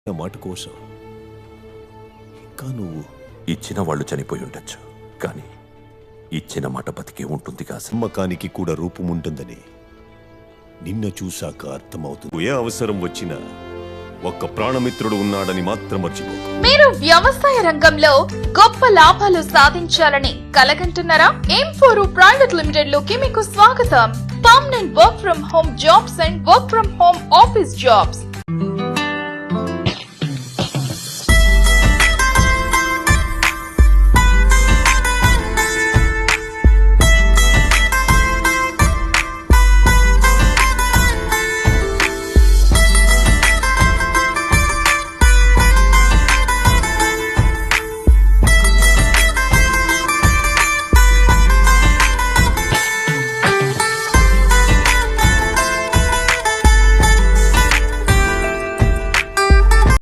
మాట కోసం ఇంకా నువ్వు ఇచ్చిన వాళ్ళు చనిపోయి ఉండొచ్చు, కానీ ఇచ్చిన మాట బతికే ఉంటుంది కాదు. నమ్మకానికి కూడా రూపముంటుందని నిన్న చూశాక అర్థమవుతుంది. ఏ అవసరం వచ్చినా ఒక్క ప్రాణమిత్రుడు ఉన్నాడని మాత్రం మర్చిపోకు. మీరు వ్యవసాయ రంగంలో గొప్ప లాభాలు సాధించాలని కలగంటున్నారా? M4 ప్రైవేట్ లిమిటెడ్ లోకి మీకు స్వాగతం. Permanent work from home jobs and work from home office jobs,